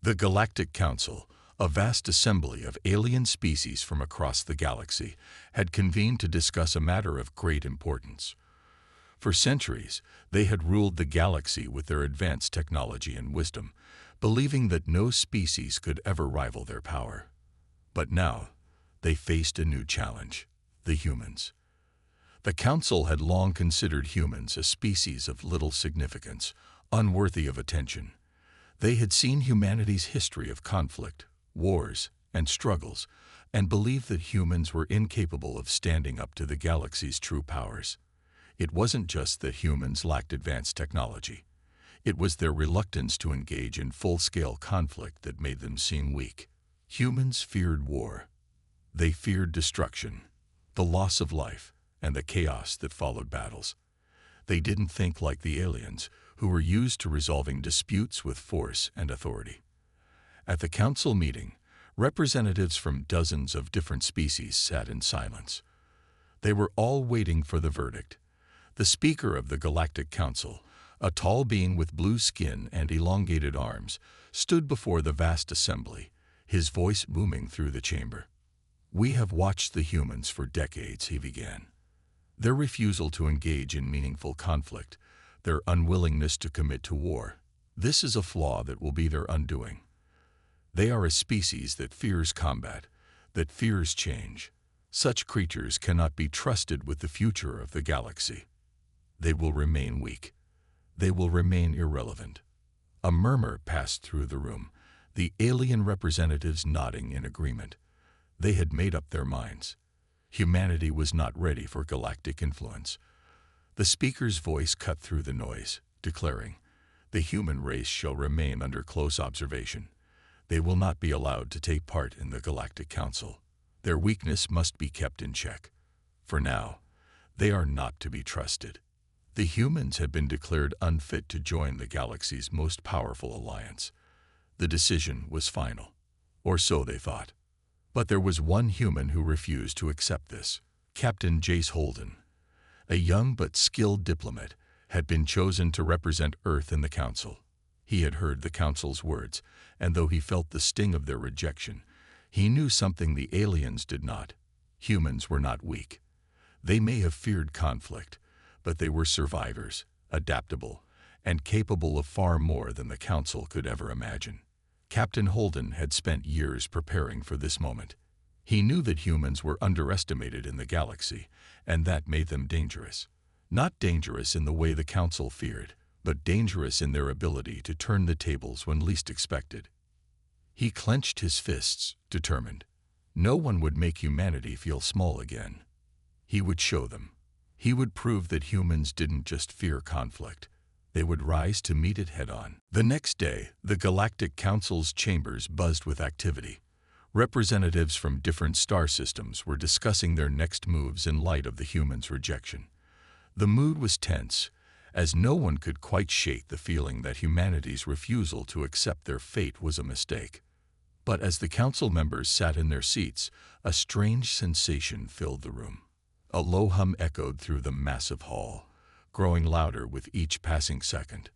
The Galactic Council, a vast assembly of alien species from across the galaxy, had convened to discuss a matter of great importance. For centuries, they had ruled the galaxy with their advanced technology and wisdom, believing that no species could ever rival their power. But now, they faced a new challenge: the humans. The Council had long considered humans a species of little significance, unworthy of attention. They had seen humanity's history of conflict, wars, and struggles, and believed that humans were incapable of standing up to the galaxy's true powers. It wasn't just that humans lacked advanced technology. It was their reluctance to engage in full-scale conflict that made them seem weak. Humans feared war. They feared destruction, the loss of life, and the chaos that followed battles. They didn't think like the aliens, who were used to resolving disputes with force and authority. At the council meeting, representatives from dozens of different species sat in silence. They were all waiting for the verdict. The speaker of the Galactic Council, a tall being with blue skin and elongated arms, stood before the vast assembly, his voice booming through the chamber. "We have watched the humans for decades," he began. "Their refusal to engage in meaningful conflict, their unwillingness to commit to war. This is a flaw that will be their undoing. They are a species that fears combat, that fears change. Such creatures cannot be trusted with the future of the galaxy. They will remain weak. They will remain irrelevant." A murmur passed through the room, the alien representatives nodding in agreement. They had made up their minds. Humanity was not ready for galactic influence. The speaker's voice cut through the noise, declaring, "The human race shall remain under close observation. They will not be allowed to take part in the Galactic Council. Their weakness must be kept in check. For now, they are not to be trusted." The humans had been declared unfit to join the galaxy's most powerful alliance. The decision was final, or so they thought. But there was one human who refused to accept this. Captain Jace Holden, a young but skilled diplomat, had been chosen to represent Earth in the Council. He had heard the Council's words, and though he felt the sting of their rejection, he knew something the aliens did not. Humans were not weak. They may have feared conflict, but they were survivors, adaptable, and capable of far more than the Council could ever imagine. Captain Holden had spent years preparing for this moment. He knew that humans were underestimated in the galaxy, and that made them dangerous. Not dangerous in the way the Council feared, but dangerous in their ability to turn the tables when least expected. He clenched his fists, determined. No one would make humanity feel small again. He would show them. He would prove that humans didn't just fear conflict. They would rise to meet it head-on. The next day, the Galactic Council's chambers buzzed with activity. Representatives from different star systems were discussing their next moves in light of the humans' rejection. The mood was tense, as no one could quite shake the feeling that humanity's refusal to accept their fate was a mistake. But as the council members sat in their seats, a strange sensation filled the room. A low hum echoed through the massive hall, growing louder with each passing second.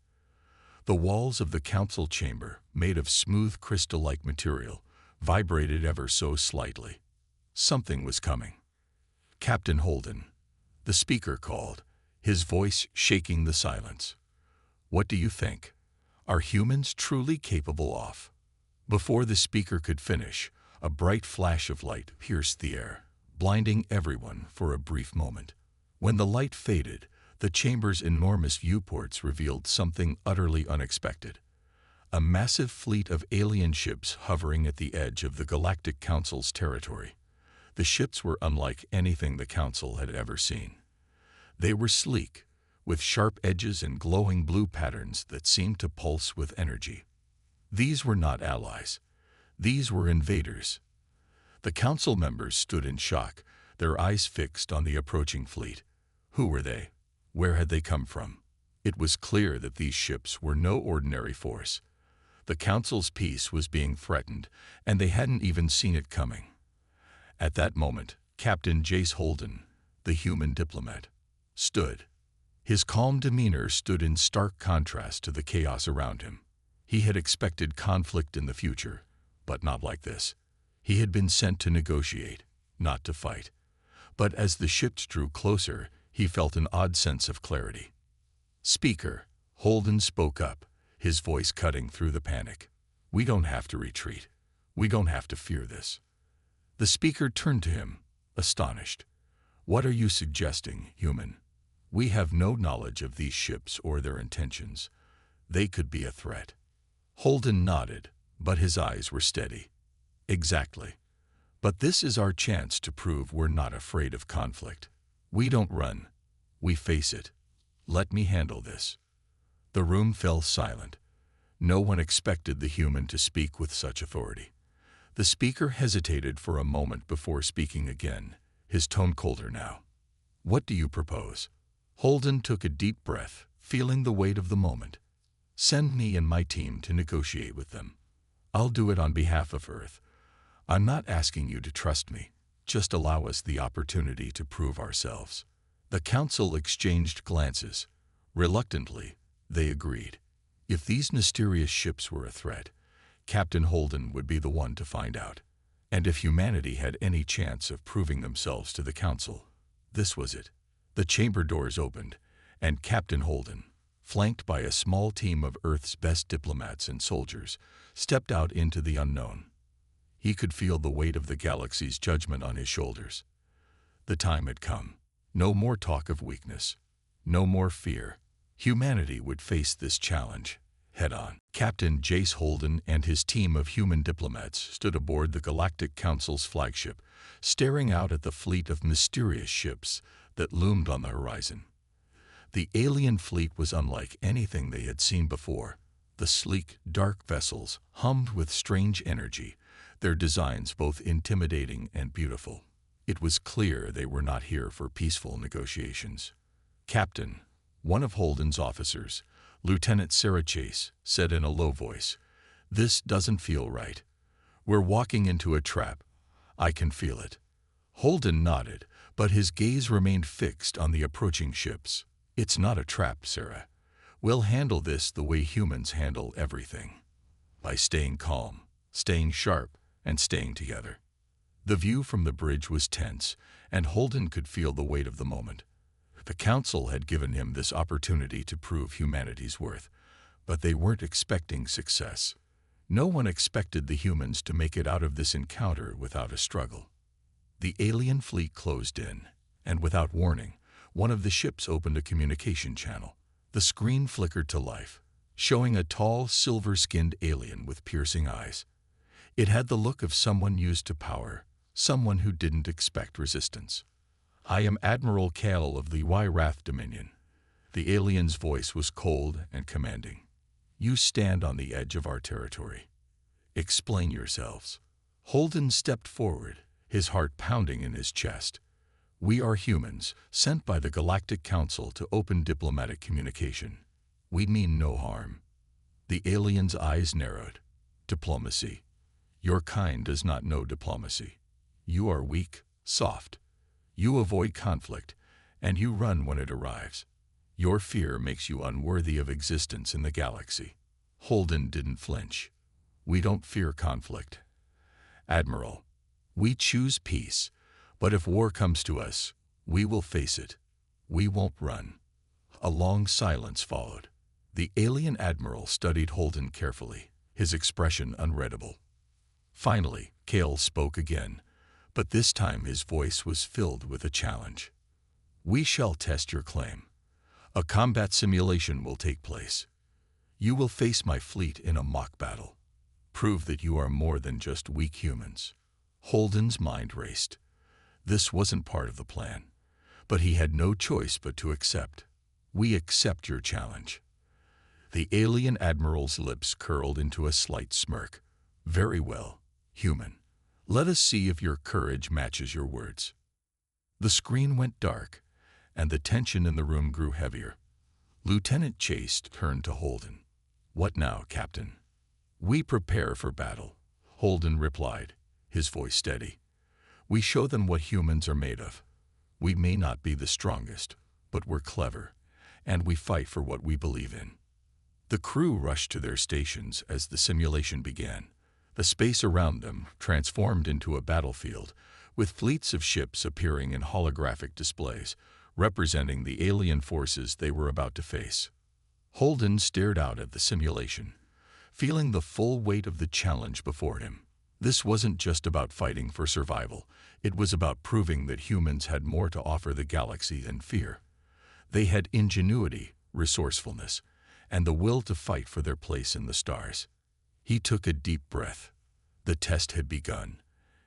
The walls of the council chamber, made of smooth crystal-like material, vibrated ever so slightly. Something was coming. "Captain Holden," the speaker called, his voice shaking the silence. "What do you think? Are humans truly capable of?" Before the speaker could finish, a bright flash of light pierced the air, blinding everyone for a brief moment. When the light faded, the chamber's enormous viewports revealed something utterly unexpected. A massive fleet of alien ships hovering at the edge of the Galactic Council's territory. The ships were unlike anything the Council had ever seen. They were sleek, with sharp edges and glowing blue patterns that seemed to pulse with energy. These were not allies. These were invaders. The council members stood in shock, their eyes fixed on the approaching fleet. Who were they? Where had they come from? It was clear that these ships were no ordinary force. The council's peace was being threatened, and they hadn't even seen it coming. At that moment, Captain Jace Holden, the human diplomat, stood. His calm demeanor stood in stark contrast to the chaos around him. He had expected conflict in the future, but not like this. He had been sent to negotiate, not to fight. But as the ships drew closer, he felt an odd sense of clarity. "Speaker," Holden spoke up, his voice cutting through the panic. "We don't have to retreat. We don't have to fear this." The speaker turned to him, astonished. "What are you suggesting, human? We have no knowledge of these ships or their intentions. They could be a threat." Holden nodded, but his eyes were steady. "Exactly. But this is our chance to prove we're not afraid of conflict. We don't run. We face it. Let me handle this." The room fell silent. No one expected the human to speak with such authority. The speaker hesitated for a moment before speaking again, his tone colder now. "What do you propose?" Holden took a deep breath, feeling the weight of the moment. "Send me and my team to negotiate with them. I'll do it on behalf of Earth. I'm not asking you to trust me. Just allow us the opportunity to prove ourselves." The council exchanged glances. Reluctantly, they agreed. If these mysterious ships were a threat, Captain Holden would be the one to find out. And if humanity had any chance of proving themselves to the council, this was it. The chamber doors opened, and Captain Holden, flanked by a small team of Earth's best diplomats and soldiers, stepped out into the unknown. He could feel the weight of the galaxy's judgment on his shoulders. The time had come. No more talk of weakness. No more fear. Humanity would face this challenge head-on. Captain Jace Holden and his team of human diplomats stood aboard the Galactic Council's flagship, staring out at the fleet of mysterious ships that loomed on the horizon. The alien fleet was unlike anything they had seen before. The sleek, dark vessels hummed with strange energy, their designs both intimidating and beautiful. It was clear they were not here for peaceful negotiations. "Captain," one of Holden's officers, Lieutenant Sarah Chase, said in a low voice, "this doesn't feel right. We're walking into a trap. I can feel it." Holden nodded, but his gaze remained fixed on the approaching ships. "It's not a trap, Sarah. We'll handle this the way humans handle everything. By staying calm, staying sharp, and staying together." The view from the bridge was tense, and Holden could feel the weight of the moment. The council had given him this opportunity to prove humanity's worth, but they weren't expecting success. No one expected the humans to make it out of this encounter without a struggle. The alien fleet closed in, and without warning, one of the ships opened a communication channel. The screen flickered to life, showing a tall, silver-skinned alien with piercing eyes. It had the look of someone used to power, someone who didn't expect resistance. "I am Admiral Kale of the Wrath Dominion." The alien's voice was cold and commanding. "You stand on the edge of our territory. Explain yourselves." Holden stepped forward, his heart pounding in his chest. "We are humans, sent by the Galactic Council to open diplomatic communication. We mean no harm." The alien's eyes narrowed. "Diplomacy. Your kind does not know diplomacy. You are weak, soft. You avoid conflict, and you run when it arrives. Your fear makes you unworthy of existence in the galaxy." Holden didn't flinch. "We don't fear conflict, Admiral. We choose peace, but if war comes to us, we will face it. We won't run." A long silence followed. The alien admiral studied Holden carefully, his expression unreadable. Finally, Kale spoke again, but this time his voice was filled with a challenge. "We shall test your claim. A combat simulation will take place. You will face my fleet in a mock battle. Prove that you are more than just weak humans." Holden's mind raced. This wasn't part of the plan, but he had no choice but to accept. "We accept your challenge." The alien admiral's lips curled into a slight smirk. "Very well, human. Let us see if your courage matches your words." The screen went dark, and the tension in the room grew heavier. Lieutenant Chase turned to Holden. "What now, Captain?" "We prepare for battle," Holden replied, his voice steady. "We show them what humans are made of. We may not be the strongest, but we're clever, and we fight for what we believe in." The crew rushed to their stations as the simulation began. The space around them transformed into a battlefield, with fleets of ships appearing in holographic displays, representing the alien forces they were about to face. Holden stared out at the simulation, feeling the full weight of the challenge before him. This wasn't just about fighting for survival. It was about proving that humans had more to offer the galaxy than fear. They had ingenuity, resourcefulness, and the will to fight for their place in the stars. He took a deep breath. The test had begun,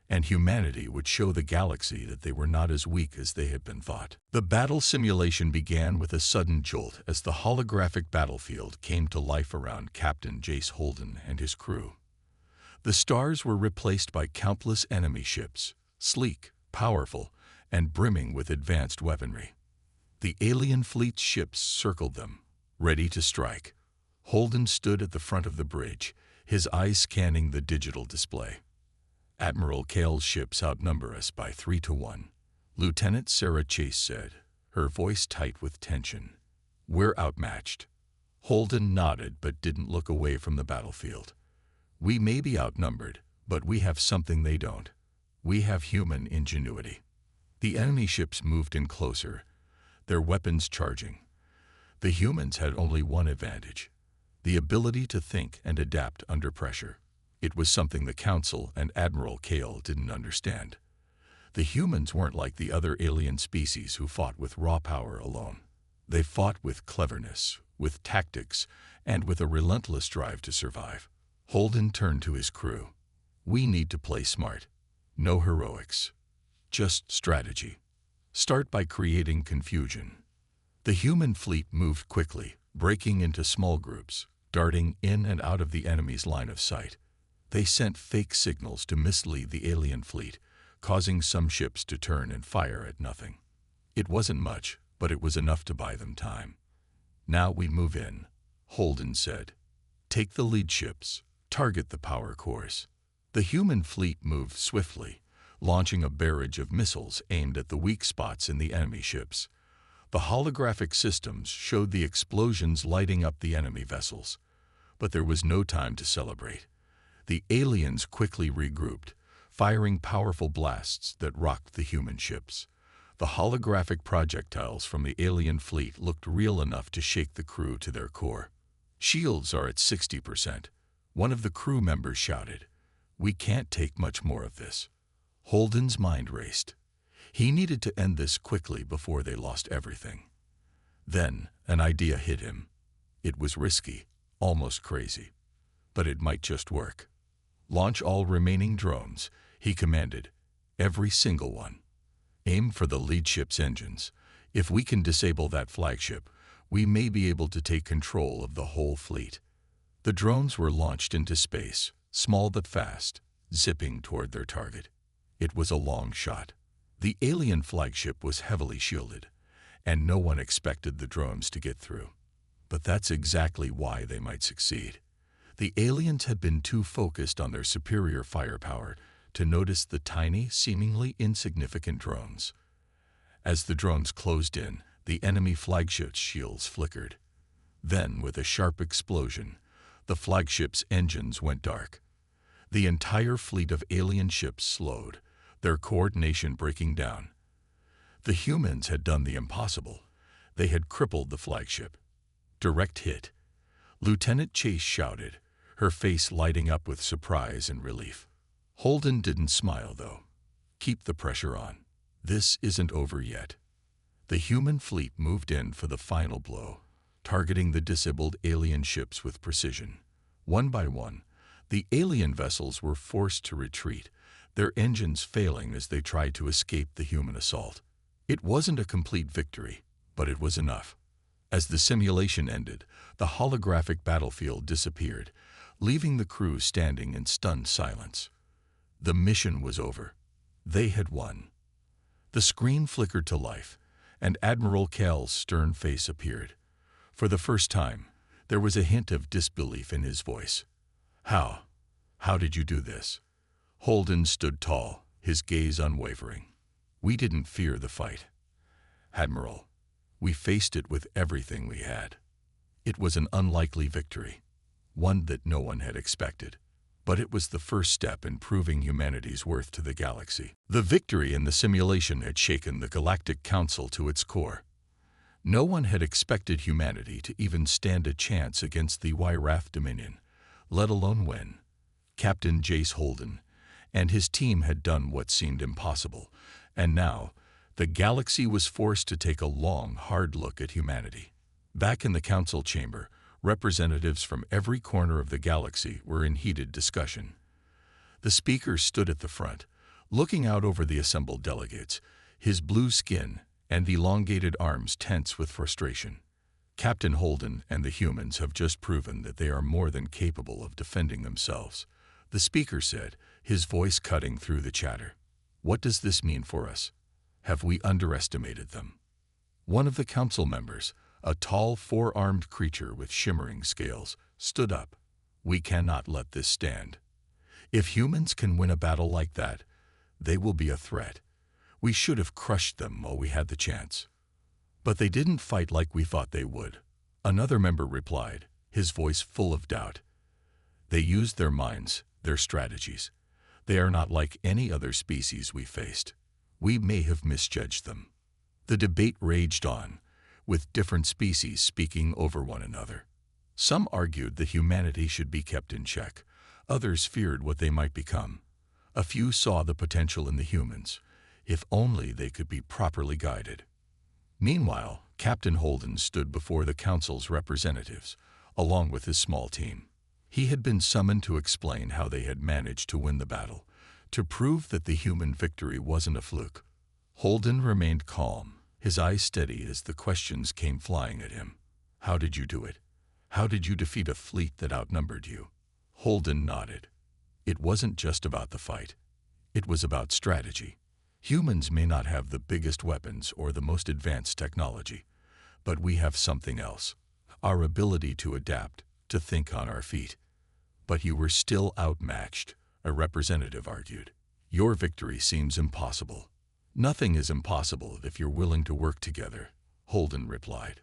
and humanity would show the galaxy that they were not as weak as they had been thought. The battle simulation began with a sudden jolt as the holographic battlefield came to life around Captain Jace Holden and his crew. The stars were replaced by countless enemy ships, sleek, powerful, and brimming with advanced weaponry. The alien fleet's ships circled them, ready to strike. Holden stood at the front of the bridge, his eyes scanning the digital display. Admiral Kale's ships outnumber us by 3-1, Lieutenant Sarah Chase said, her voice tight with tension. We're outmatched. Holden nodded but didn't look away from the battlefield. We may be outnumbered, but we have something they don't. We have human ingenuity. The enemy ships moved in closer, their weapons charging. The humans had only one advantage: the ability to think and adapt under pressure. It was something the Council and Admiral Kale didn't understand. The humans weren't like the other alien species who fought with raw power alone. They fought with cleverness, with tactics, and with a relentless drive to survive. Holden turned to his crew. We need to play smart. No heroics. Just strategy. Start by creating confusion. The human fleet moved quickly, breaking into small groups, darting in and out of the enemy's line of sight. They sent fake signals to mislead the alien fleet, causing some ships to turn and fire at nothing. It wasn't much, but it was enough to buy them time. Now we move in, Holden said. Take the lead ships. Target the power cores. The human fleet moved swiftly, launching a barrage of missiles aimed at the weak spots in the enemy ships. The holographic systems showed the explosions lighting up the enemy vessels. But there was no time to celebrate. The aliens quickly regrouped, firing powerful blasts that rocked the human ships. The holographic projectiles from the alien fleet looked real enough to shake the crew to their core. Shields are at 60%. One of the crew members shouted. We can't take much more of this. Holden's mind raced. He needed to end this quickly before they lost everything. Then an idea hit him. It was risky, almost crazy, but it might just work. Launch all remaining drones, he commanded. Every single one. Aim for the lead ship's engines. If we can disable that flagship, we may be able to take control of the whole fleet. The drones were launched into space, small but fast, zipping toward their target. It was a long shot. The alien flagship was heavily shielded, and no one expected the drones to get through. But that's exactly why they might succeed. The aliens had been too focused on their superior firepower to notice the tiny, seemingly insignificant drones. As the drones closed in, the enemy flagship's shields flickered. Then, with a sharp explosion, the flagship's engines went dark. The entire fleet of alien ships slowed, their coordination breaking down. The humans had done the impossible. They had crippled the flagship. Direct hit. Lieutenant Chase shouted, her face lighting up with surprise and relief. Holden didn't smile, though. Keep the pressure on. This isn't over yet. The human fleet moved in for the final blow, targeting the disabled alien ships with precision. One by one, the alien vessels were forced to retreat, their engines failing as they tried to escape the human assault. It wasn't a complete victory, but it was enough. As the simulation ended, the holographic battlefield disappeared, leaving the crew standing in stunned silence. The mission was over. They had won. The screen flickered to life, and Admiral Kale's stern face appeared. For the first time, there was a hint of disbelief in his voice. How did you do this? Holden stood tall, his gaze unwavering. We didn't fear the fight, Admiral. We faced it with everything we had. It was an unlikely victory, one that no one had expected. But it was the first step in proving humanity's worth to the galaxy. The victory in the simulation had shaken the Galactic Council to its core. No one had expected humanity to even stand a chance against the Wrath Dominion, let alone win. Captain Jace Holden and his team had done what seemed impossible, and now the galaxy was forced to take a long, hard look at humanity. Back in the council chamber, representatives from every corner of the galaxy were in heated discussion. The speaker stood at the front, looking out over the assembled delegates, his blue skin and elongated arms tense with frustration. Captain Holden and the humans have just proven that they are more than capable of defending themselves, the speaker said, his voice cutting through the chatter. What does this mean for us? Have we underestimated them? One of the council members, a tall, four-armed creature with shimmering scales, stood up. We cannot let this stand. If humans can win a battle like that, they will be a threat. We should have crushed them while we had the chance. But they didn't fight like we thought they would. Another member replied, his voice full of doubt. They used their minds, their strategies. They are not like any other species we faced. We may have misjudged them. The debate raged on, with different species speaking over one another. Some argued that humanity should be kept in check. Others feared what they might become. A few saw the potential in the humans, if only they could be properly guided. Meanwhile, Captain Holden stood before the council's representatives, along with his small team. He had been summoned to explain how they had managed to win the battle, to prove that the human victory wasn't a fluke. Holden remained calm, his eyes steady as the questions came flying at him. How did you do it? How did you defeat a fleet that outnumbered you? Holden nodded. It wasn't just about the fight. It was about strategy. Humans may not have the biggest weapons or the most advanced technology, but we have something else. Our ability to adapt, to think on our feet. But you were still outmatched, a representative argued. Your victory seems impossible. Nothing is impossible if you're willing to work together, Holden replied.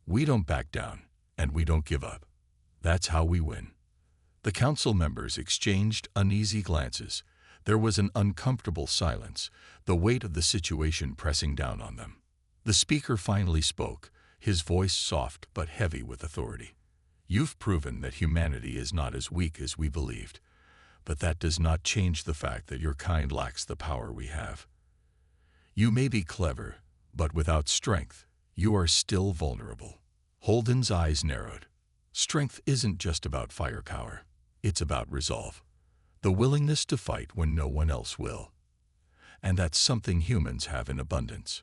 We don't back down, and we don't give up. That's how we win. The council members exchanged uneasy glances. There was an uncomfortable silence, the weight of the situation pressing down on them. The speaker finally spoke, his voice soft but heavy with authority. You've proven that humanity is not as weak as we believed, but that does not change the fact that your kind lacks the power we have. You may be clever, but without strength, you are still vulnerable. Holden's eyes narrowed. Strength isn't just about firepower. It's about resolve. The willingness to fight when no one else will. And that's something humans have in abundance.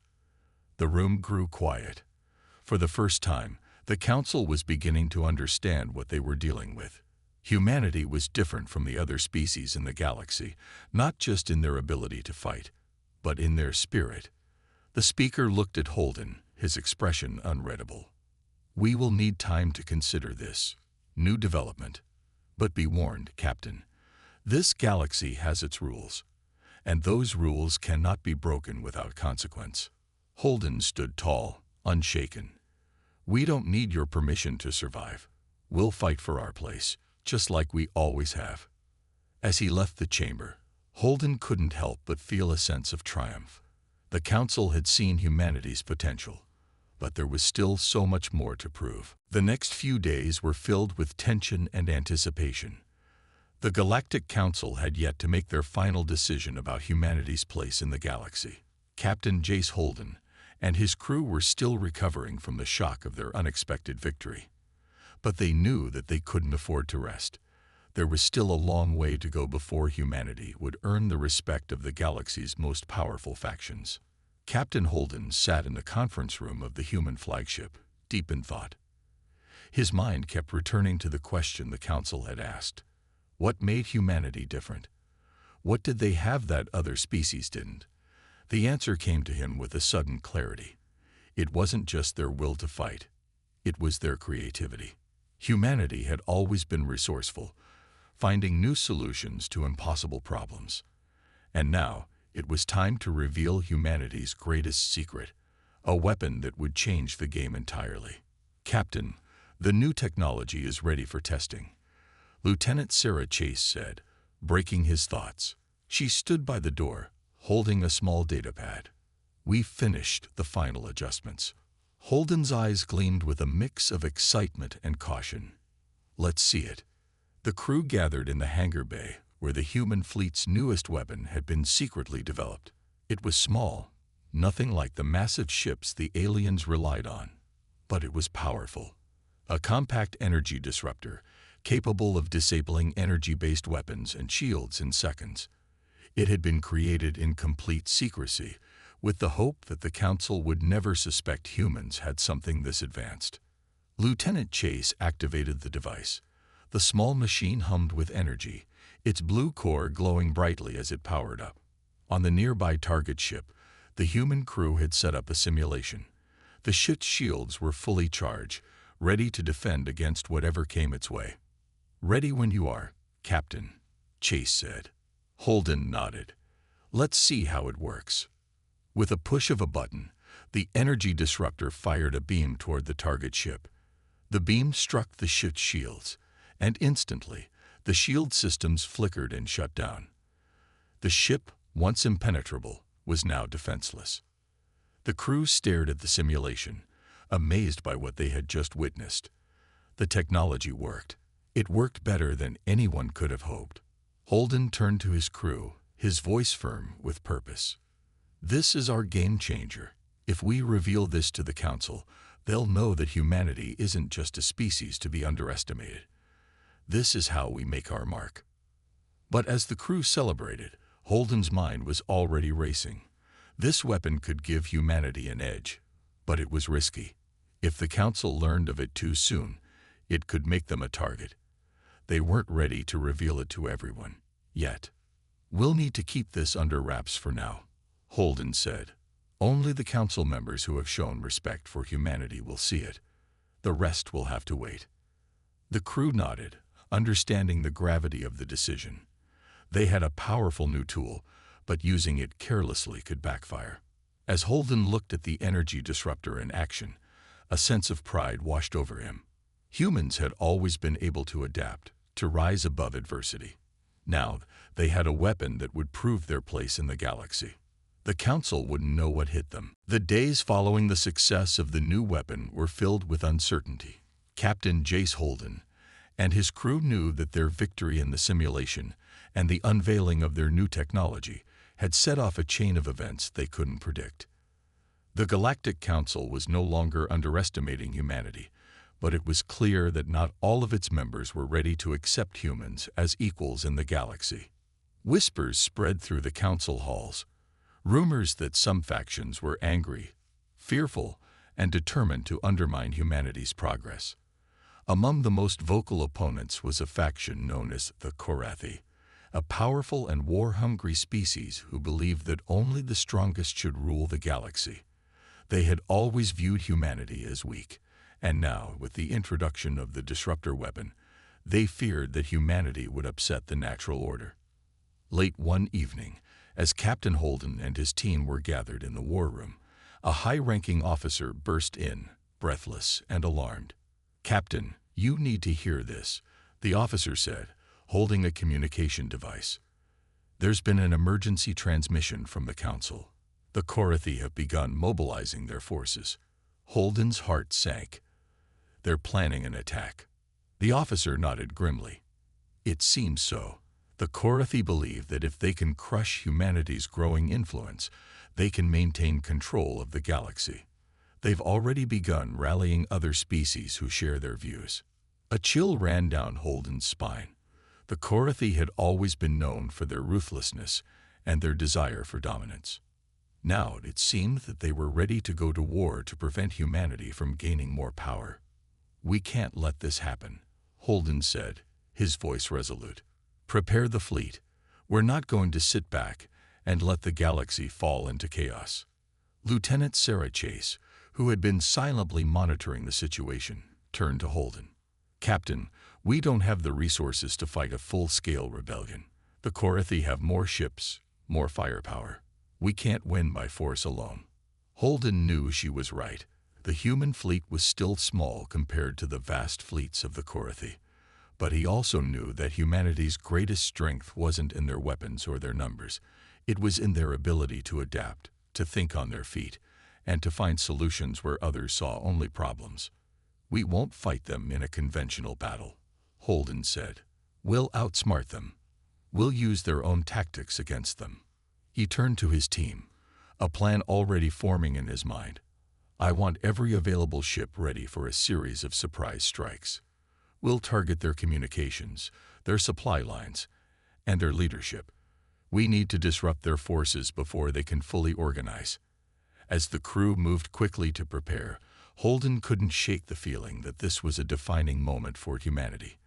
The room grew quiet. For the first time, the council was beginning to understand what they were dealing with. Humanity was different from the other species in the galaxy, not just in their ability to fight, but in their spirit. The speaker looked at Holden, his expression unreadable. We will need time to consider this new development. But be warned, Captain. This galaxy has its rules, and those rules cannot be broken without consequence. Holden stood tall, unshaken. We don't need your permission to survive. We'll fight for our place, just like we always have. As he left the chamber, Holden couldn't help but feel a sense of triumph. The council had seen humanity's potential, but there was still so much more to prove. The next few days were filled with tension and anticipation. The Galactic Council had yet to make their final decision about humanity's place in the galaxy. Captain Jace Holden and his crew were still recovering from the shock of their unexpected victory. But they knew that they couldn't afford to rest. There was still a long way to go before humanity would earn the respect of the galaxy's most powerful factions. Captain Holden sat in the conference room of the human flagship, deep in thought. His mind kept returning to the question the council had asked. What made humanity different? What did they have that other species didn't? The answer came to him with a sudden clarity. It wasn't just their will to fight. It was their creativity. Humanity had always been resourceful, finding new solutions to impossible problems. And now, it was time to reveal humanity's greatest secret, a weapon that would change the game entirely. Captain, The new technology is ready for testing, Lieutenant Sarah Chase said, breaking his thoughts. She stood by the door, holding a small datapad. We've finished the final adjustments. Holden's eyes gleamed with a mix of excitement and caution. Let's see it. The crew gathered in the hangar bay, where the human fleet's newest weapon had been secretly developed. It was small, nothing like the massive ships the aliens relied on, but it was powerful. A compact energy disruptor, capable of disabling energy-based weapons and shields in seconds. It had been created in complete secrecy, with the hope that the Council would never suspect humans had something this advanced. Lieutenant Chase activated the device. The small machine hummed with energy, its blue core glowing brightly as it powered up. On the nearby target ship, the human crew had set up a simulation. The ship's shields were fully charged, ready to defend against whatever came its way. "Ready when you are, Captain," Chase said. Holden nodded. "Let's see how it works." With a push of a button, the energy disruptor fired a beam toward the target ship. The beam struck the ship's shields, and instantly, the shield systems flickered and shut down. The ship, once impenetrable, was now defenseless. The crew stared at the simulation, amazed by what they had just witnessed. The technology worked. It worked better than anyone could have hoped. Holden turned to his crew, his voice firm with purpose. "This is our game changer. If we reveal this to the Council, they'll know that humanity isn't just a species to be underestimated. This is how we make our mark." But as the crew celebrated, Holden's mind was already racing. This weapon could give humanity an edge, but it was risky. If the Council learned of it too soon, it could make them a target. They weren't ready to reveal it to everyone, yet. "We'll need to keep this under wraps for now," Holden said. "Only the Council members who have shown respect for humanity will see it. The rest will have to wait." The crew nodded, understanding the gravity of the decision. They had a powerful new tool, but using it carelessly could backfire. As Holden looked at the energy disruptor in action, a sense of pride washed over him. Humans had always been able to adapt, to rise above adversity. Now, they had a weapon that would prove their place in the galaxy. The Council wouldn't know what hit them. The days following the success of the new weapon were filled with uncertainty. Captain Jace Holden and his crew knew that their victory in the simulation and the unveiling of their new technology had set off a chain of events they couldn't predict. The Galactic Council was no longer underestimating humanity, but it was clear that not all of its members were ready to accept humans as equals in the galaxy. Whispers spread through the council halls, rumors that some factions were angry, fearful, and determined to undermine humanity's progress. Among the most vocal opponents was a faction known as the Korathi, a powerful and war-hungry species who believed that only the strongest should rule the galaxy. They had always viewed humanity as weak, and now, with the introduction of the disruptor weapon, they feared that humanity would upset the natural order. Late one evening, as Captain Holden and his team were gathered in the war room, a high-ranking officer burst in, breathless and alarmed. "Captain, you need to hear this," the officer said, holding a communication device. "There's been an emergency transmission from the Council. The Korathi have begun mobilizing their forces." Holden's heart sank. "They're planning an attack." The officer nodded grimly. "It seems so. The Korathi believe that if they can crush humanity's growing influence, they can maintain control of the galaxy. They've already begun rallying other species who share their views." A chill ran down Holden's spine. The Korathi had always been known for their ruthlessness and their desire for dominance. Now it seemed that they were ready to go to war to prevent humanity from gaining more power. "We can't let this happen," Holden said, his voice resolute. "Prepare the fleet. We're not going to sit back and let the galaxy fall into chaos." Lieutenant Sarah Chase, who had been silently monitoring the situation, turned to Holden. "Captain, we don't have the resources to fight a full-scale rebellion. The Korathi have more ships, more firepower. We can't win by force alone." Holden knew she was right. The human fleet was still small compared to the vast fleets of the Korathi, but he also knew that humanity's greatest strength wasn't in their weapons or their numbers. It was in their ability to adapt, to think on their feet, and to find solutions where others saw only problems. "We won't fight them in a conventional battle," Holden said. "We'll outsmart them. We'll use their own tactics against them." He turned to his team, a plan already forming in his mind. "I want every available ship ready for a series of surprise strikes. We'll target their communications, their supply lines, and their leadership. We need to disrupt their forces before they can fully organize." As the crew moved quickly to prepare, Holden couldn't shake the feeling that this was a defining moment for humanity.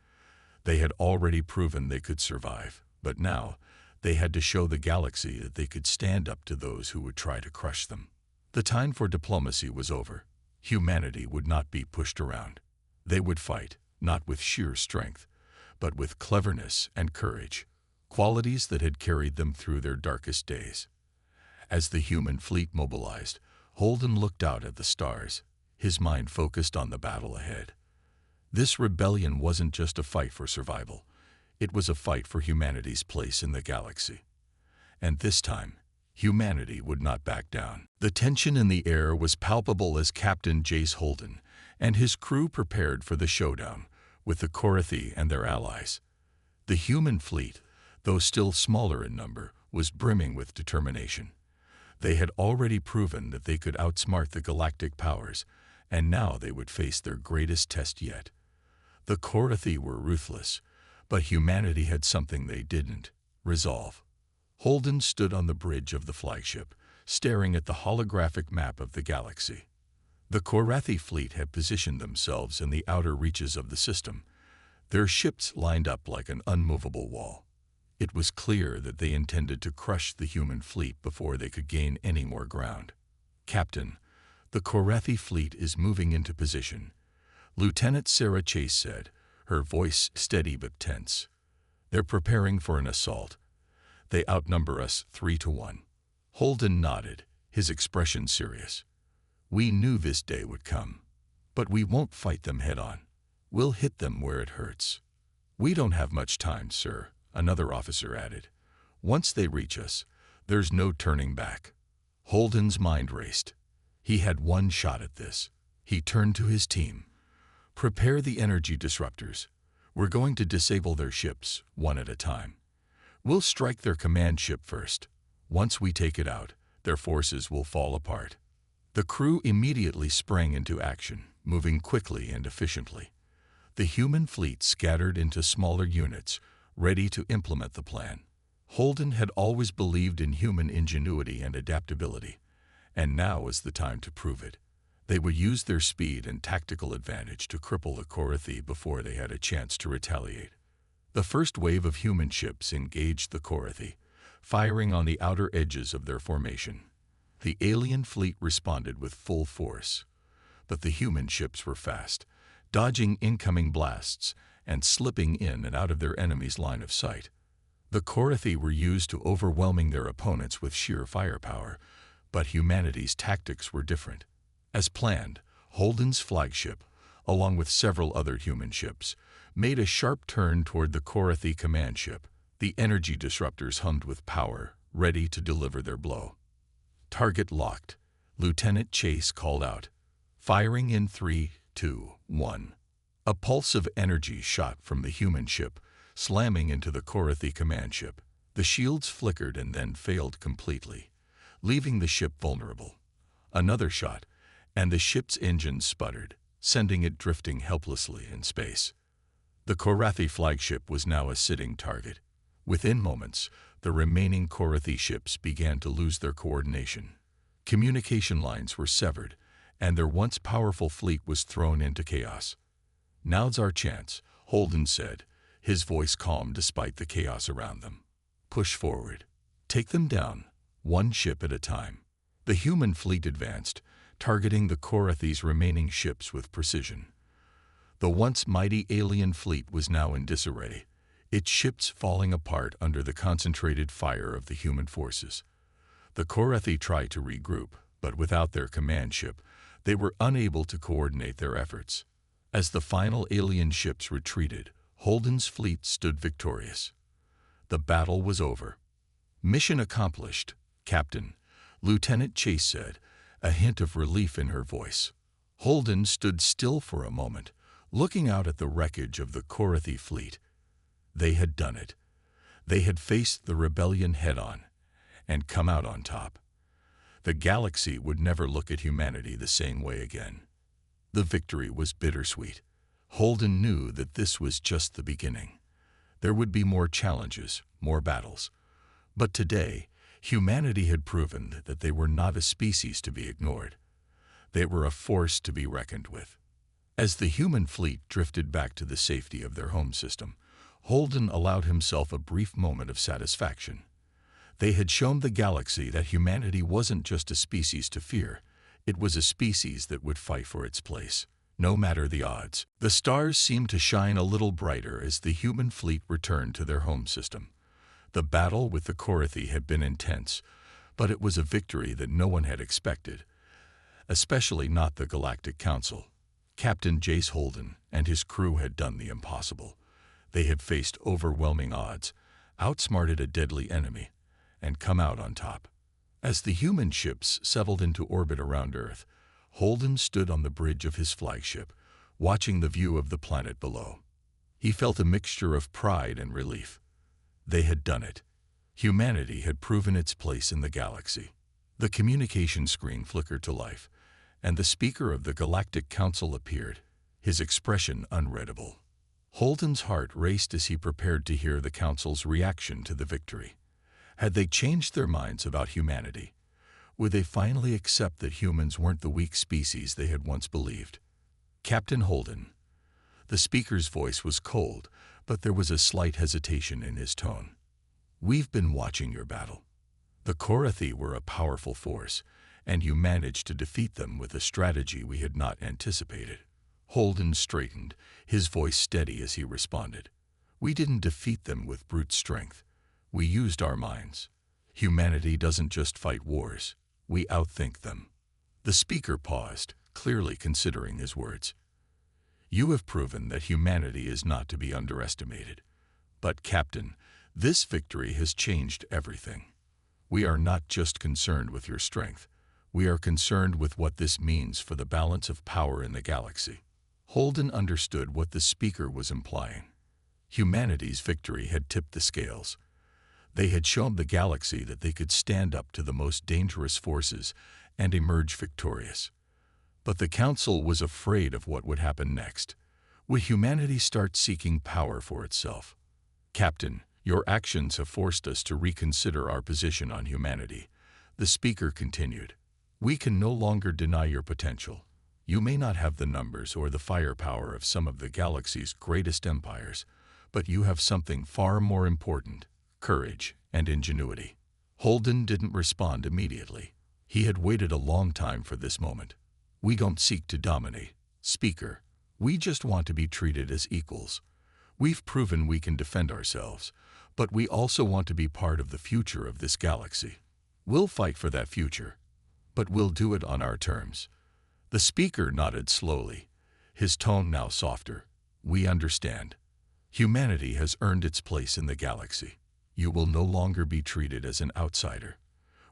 They had already proven they could survive, but now they had to show the galaxy that they could stand up to those who would try to crush them. The time for diplomacy was over. Humanity would not be pushed around. They would fight, not with sheer strength, but with cleverness and courage, qualities that had carried them through their darkest days. As the human fleet mobilized, Holden looked out at the stars, his mind focused on the battle ahead. This rebellion wasn't just a fight for survival. It was a fight for humanity's place in the galaxy. And this time, humanity would not back down. The tension in the air was palpable as Captain Jace Holden and his crew prepared for the showdown with the Korathi and their allies. The human fleet, though still smaller in number, was brimming with determination. They had already proven that they could outsmart the galactic powers, and now they would face their greatest test yet. The Korathi were ruthless, but humanity had something they didn't: resolve. Holden stood on the bridge of the flagship, staring at the holographic map of the galaxy. The Korathi fleet had positioned themselves in the outer reaches of the system, their ships lined up like an unmovable wall. It was clear that they intended to crush the human fleet before they could gain any more ground. "Captain, the Korathi fleet is moving into position," Lieutenant Sarah Chase said, her voice steady but tense. "They're preparing for an assault. They outnumber us 3-1. Holden nodded, his expression serious. "We knew this day would come. But we won't fight them head-on. We'll hit them where it hurts." "We don't have much time, sir," another officer added. "Once they reach us, there's no turning back." Holden's mind raced. He had one shot at this. He turned to his team. "Prepare the energy disruptors. We're going to disable their ships, one at a time. We'll strike their command ship first. Once we take it out, their forces will fall apart." The crew immediately sprang into action, moving quickly and efficiently. The human fleet scattered into smaller units, ready to implement the plan. Holden had always believed in human ingenuity and adaptability, and now was the time to prove it. They would use their speed and tactical advantage to cripple the Korathi before they had a chance to retaliate. The first wave of human ships engaged the Korathi, firing on the outer edges of their formation. The alien fleet responded with full force, but the human ships were fast, dodging incoming blasts and slipping in and out of their enemy's line of sight. The Korathi were used to overwhelming their opponents with sheer firepower, but humanity's tactics were different. As planned, Holden's flagship, along with several other human ships, made a sharp turn toward the Korathi command ship. The energy disruptors hummed with power, ready to deliver their blow. "Target locked," Lieutenant Chase called out. "Firing in 3, 2, 1. A pulse of energy shot from the human ship, slamming into the Korathi command ship. The shields flickered and then failed completely, leaving the ship vulnerable. Another shot, and the ship's engine sputtered, sending it drifting helplessly in space. The Korathi flagship was now a sitting target. Within moments, the remaining Korathi ships began to lose their coordination. Communication lines were severed, and their once powerful fleet was thrown into chaos. "Now's our chance," Holden said, his voice calm despite the chaos around them. "Push forward. Take them down, one ship at a time." The human fleet advanced, targeting the Korathi's remaining ships with precision. The once mighty alien fleet was now in disarray, its ships falling apart under the concentrated fire of the human forces. The Korathi tried to regroup, but without their command ship, They were unable to coordinate their efforts. As the final alien ships retreated, Holden's fleet stood victorious. The battle was over. "Mission accomplished, Captain," Lieutenant Chase said, a hint of relief in her voice. Holden stood still for a moment, looking out at the wreckage of the Korathi fleet. They had done it. They had faced the rebellion head-on and come out on top. The galaxy would never look at humanity the same way again. The victory was bittersweet. Holden knew that this was just the beginning. There would be more challenges, more battles. But today, humanity had proven that they were not a species to be ignored. They were a force to be reckoned with. As the human fleet drifted back to the safety of their home system, Holden allowed himself a brief moment of satisfaction. They had shown the galaxy that humanity wasn't just a species to fear. It was a species that would fight for its place, no matter the odds. The stars seemed to shine a little brighter as the human fleet returned to their home system. The battle with the Korathi had been intense, but it was a victory that no one had expected, especially not the Galactic Council. Captain Jace Holden and his crew had done the impossible. They had faced overwhelming odds, outsmarted a deadly enemy, and come out on top. As the human ships settled into orbit around Earth, Holden stood on the bridge of his flagship, watching the view of the planet below. He felt a mixture of pride and relief. They had done it. Humanity had proven its place in the galaxy. The communication screen flickered to life, and the speaker of the Galactic Council appeared, his expression unreadable. Holden's heart raced as he prepared to hear the Council's reaction to the victory. Had they changed their minds about humanity? Would they finally accept that humans weren't the weak species they had once believed? "Captain Holden." The speaker's voice was cold, but there was a slight hesitation in his tone. "We've been watching your battle. The Korathi were a powerful force, and you managed to defeat them with a strategy we had not anticipated." Holden straightened, his voice steady as he responded. "We didn't defeat them with brute strength. We used our minds. Humanity doesn't just fight wars. We outthink them." The speaker paused, clearly considering his words. "You have proven that humanity is not to be underestimated. But, Captain, this victory has changed everything. We are not just concerned with your strength. We are concerned with what this means for the balance of power in the galaxy." Holden understood what the speaker was implying. Humanity's victory had tipped the scales. They had shown the galaxy that they could stand up to the most dangerous forces and emerge victorious. But the Council was afraid of what would happen next. Would humanity start seeking power for itself? "Captain, your actions have forced us to reconsider our position on humanity," the speaker continued. "We can no longer deny your potential. You may not have the numbers or the firepower of some of the galaxy's greatest empires, but you have something far more important: courage and ingenuity." Holden didn't respond immediately. He had waited a long time for this moment. "We don't seek to dominate, Speaker. We just want to be treated as equals. We've proven we can defend ourselves, but we also want to be part of the future of this galaxy. We'll fight for that future, but we'll do it on our terms." The speaker nodded slowly, his tone now softer. "We understand. Humanity has earned its place in the galaxy. You will no longer be treated as an outsider.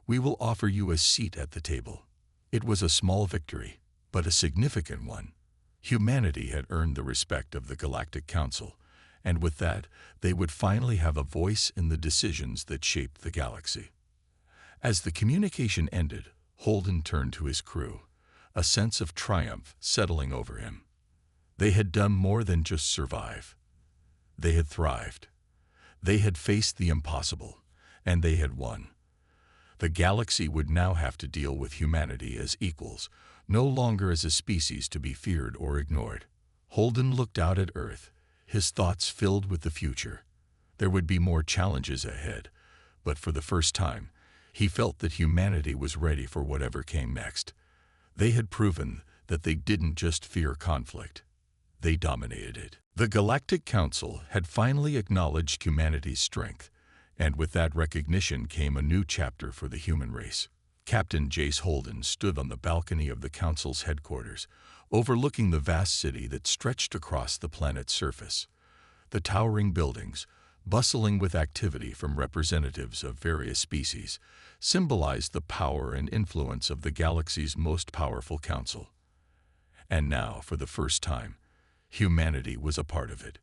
We will offer you a seat at the table." It was a small victory, but a significant one. Humanity had earned the respect of the Galactic Council, and with that, they would finally have a voice in the decisions that shaped the galaxy. As the communication ended, Holden turned to his crew, a sense of triumph settling over him. They had done more than just survive. They had thrived. They had faced the impossible, and they had won. The galaxy would now have to deal with humanity as equals, no longer as a species to be feared or ignored. Holden looked out at Earth, his thoughts filled with the future. There would be more challenges ahead, but for the first time, he felt that humanity was ready for whatever came next. They had proven that they didn't just fear conflict. They dominated it. The Galactic Council had finally acknowledged humanity's strength, and with that recognition came a new chapter for the human race. Captain Jace Holden stood on the balcony of the Council's headquarters, overlooking the vast city that stretched across the planet's surface. The towering buildings, bustling with activity from representatives of various species, symbolized the power and influence of the galaxy's most powerful council. And now, for the first time, humanity was a part of it.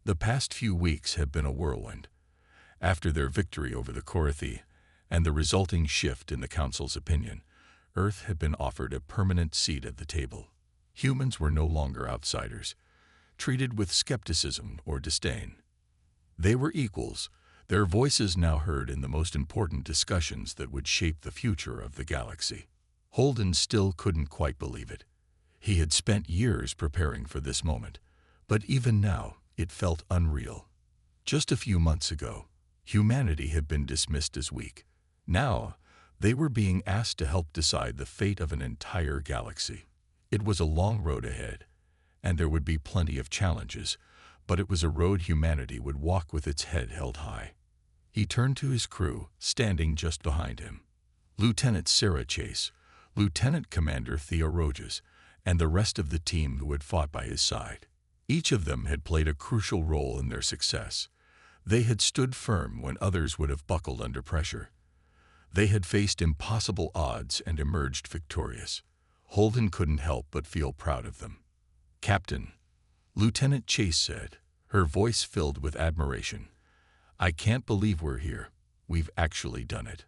The past few weeks had been a whirlwind. After their victory over the Korathi and the resulting shift in the Council's opinion, Earth had been offered a permanent seat at the table. Humans were no longer outsiders, treated with skepticism or disdain. They were equals, their voices now heard in the most important discussions that would shape the future of the galaxy. Holden still couldn't quite believe it. He had spent years preparing for this moment, but even now it felt unreal. Just a few months ago, humanity had been dismissed as weak. Now, they were being asked to help decide the fate of an entire galaxy. It was a long road ahead, and there would be plenty of challenges, but it was a road humanity would walk with its head held high. He turned to his crew, standing just behind him. Lieutenant Sarah Chase, Lieutenant Commander Theo Rojas, and the rest of the team who had fought by his side. Each of them had played a crucial role in their success. They had stood firm when others would have buckled under pressure. They had faced impossible odds and emerged victorious. Holden couldn't help but feel proud of them. "Captain," Lieutenant Chase said, her voice filled with admiration, "I can't believe we're here. We've actually done it."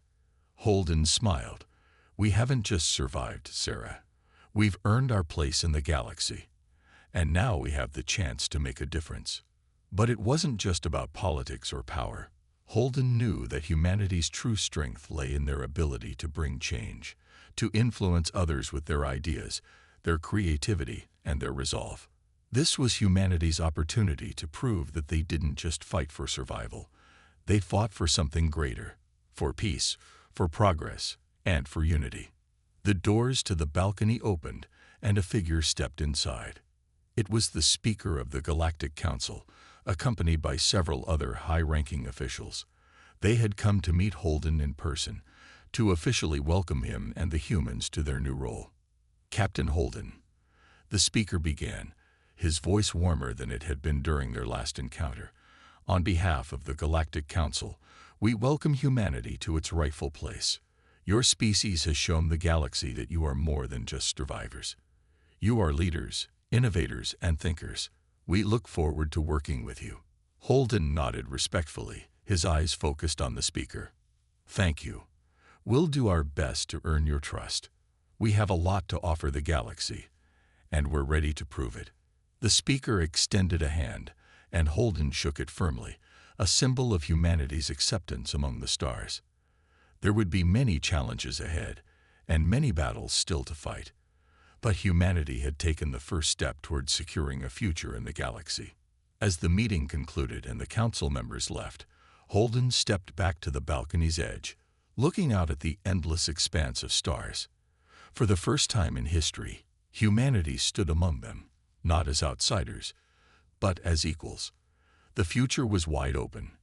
Holden smiled. "We haven't just survived, Sarah. We've earned our place in the galaxy. And now we have the chance to make a difference." But it wasn't just about politics or power. Holden knew that humanity's true strength lay in their ability to bring change, to influence others with their ideas, their creativity, and their resolve. This was humanity's opportunity to prove that they didn't just fight for survival. They fought for something greater, for peace, for progress, and for unity. The doors to the balcony opened, and a figure stepped inside. It was the Speaker of the Galactic Council, accompanied by several other high-ranking officials. They had come to meet Holden in person, to officially welcome him and the humans to their new role. "Captain Holden," the speaker began, his voice warmer than it had been during their last encounter. "On behalf of the Galactic Council, we welcome humanity to its rightful place. Your species has shown the galaxy that you are more than just survivors. You are leaders, innovators, and thinkers. We look forward to working with you." Holden nodded respectfully, his eyes focused on the speaker. "Thank you. We'll do our best to earn your trust. We have a lot to offer the galaxy, and we're ready to prove it." The speaker extended a hand, and Holden shook it firmly, a symbol of humanity's acceptance among the stars. There would be many challenges ahead, and many battles still to fight. But humanity had taken the first step towards securing a future in the galaxy. As the meeting concluded and the council members left, Holden stepped back to the balcony's edge, looking out at the endless expanse of stars. For the first time in history, humanity stood among them, not as outsiders, but as equals. The future was wide open,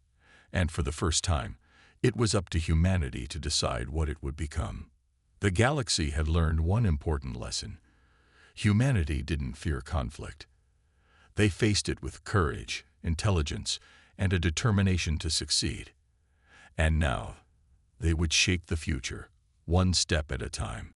and for the first time, it was up to humanity to decide what it would become. The galaxy had learned one important lesson. Humanity didn't fear conflict. They faced it with courage, intelligence, and a determination to succeed. And now, they would shape the future, one step at a time.